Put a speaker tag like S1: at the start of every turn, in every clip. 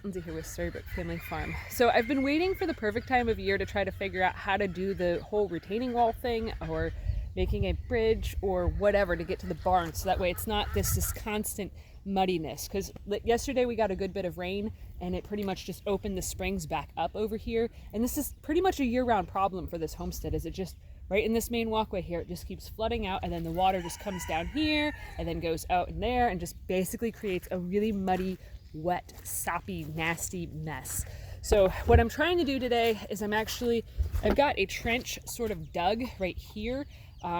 S1: Lindsay here with Storybook Family Farm. So I've been waiting for the perfect time of year to try to figure out how to do the whole retaining wall thing or making a bridge or whatever to get to the barn, so that way it's not this constant muddiness. Because yesterday we got a good bit of rain and it pretty much just opened the springs back up over here, and this is pretty much a year-round problem for this homestead. Is it just right in this main walkway here, it just keeps flooding out, and then the water just comes down here and then goes out in there and just basically creates a really muddy, wet, soppy, nasty mess. So what I'm trying to do today is I've got a trench sort of dug right here.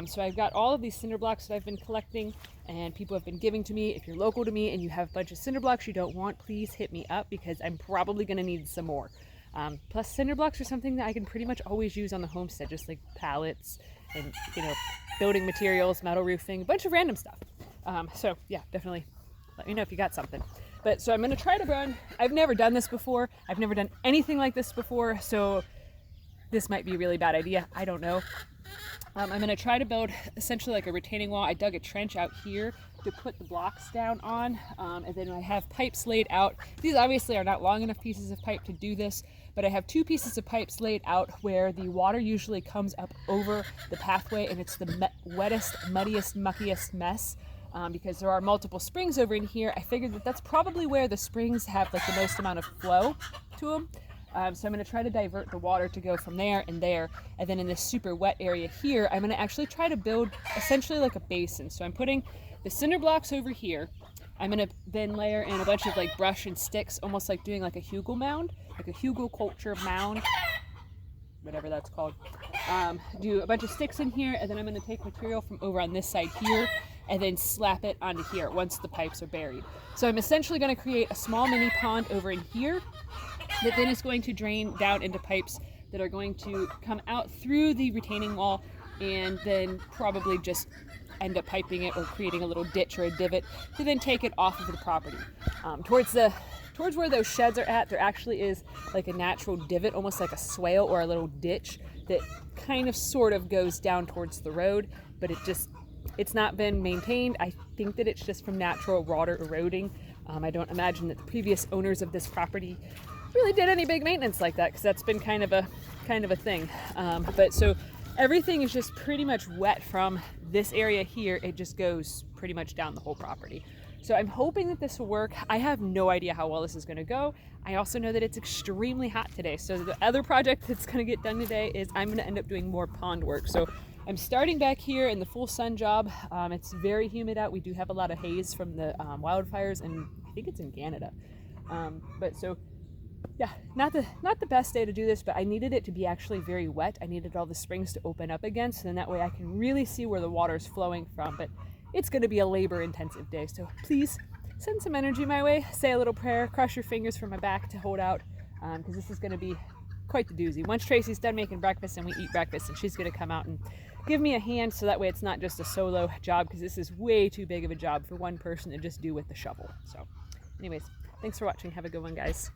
S1: So I've got all of these cinder blocks that I've been collecting and people have been giving to me. If you're local to me and you have a bunch of cinder blocks you don't want, please hit me up because I'm probably going to need some more. Plus cinder blocks are something that I can pretty much always use on the homestead, just like pallets and, building materials, metal roofing, a bunch of random stuff. So yeah, definitely let me know if you got something. But so I'm going to try to run. I've never done this before. I've never done anything like this before. So this might be a really bad idea. I don't know. I'm going to try to build essentially like a retaining wall. I dug a trench out here to put the blocks down on. And then I have pipes laid out. These obviously are not long enough pieces of pipe to do this, but I have two pieces of pipes laid out where the water usually comes up over the pathway and it's the wettest, muddiest, muckiest mess. Because there are multiple springs over in here. I figured that that's probably where the springs have like the most amount of flow to them. So I'm going to try to divert the water to go from there, and then in this super wet area here, I'm going to actually try to build essentially like a basin. So I'm putting the cinder blocks over here. I'm going to then layer in a bunch of like brush and sticks, almost like doing like a hugel mound, like a hugel culture mound, whatever that's called. Do a bunch of sticks in here, and then I'm going to take material from over on this side here and then slap it onto here once the pipes are buried. So I'm essentially going to create a small mini pond over in here that then is going to drain down into pipes that are going to come out through the retaining wall and then probably just end up piping it or creating a little ditch or a divot to then take it off of the property. Towards where those sheds are at, there actually is like a natural divot, almost like a swale or a little ditch that kind of sort of goes down towards the road, but it's not been maintained. I think that it's just from natural water eroding. I don't imagine that the previous owners of this property really did any big maintenance like that, because that's been kind of a thing. But so everything is just pretty much wet from this area here. It just goes pretty much down the whole property. So I'm hoping that this will work. I have no idea how well this is going to go. I also know that it's extremely hot today. So the other project that's going to get done today is I'm going to end up doing more pond work. So I'm starting back here in the full sun job. It's very humid out. We do have a lot of haze from the wildfires, and I think it's in Canada. But so yeah, not the best day to do this, but I needed it to be actually very wet. I needed all the springs to open up again, so then that way I can really see where the water is flowing from. But it's going to be a labor-intensive day, so please send some energy my way. Say a little prayer, cross your fingers for my back to hold out, because this is going to be quite the doozy. Once Tracy's done making breakfast and we eat breakfast, and she's going to come out and give me a hand, so that way it's not just a solo job, because this is way too big of a job for one person to just do with the shovel. So anyways, thanks for watching. Have a good one, guys.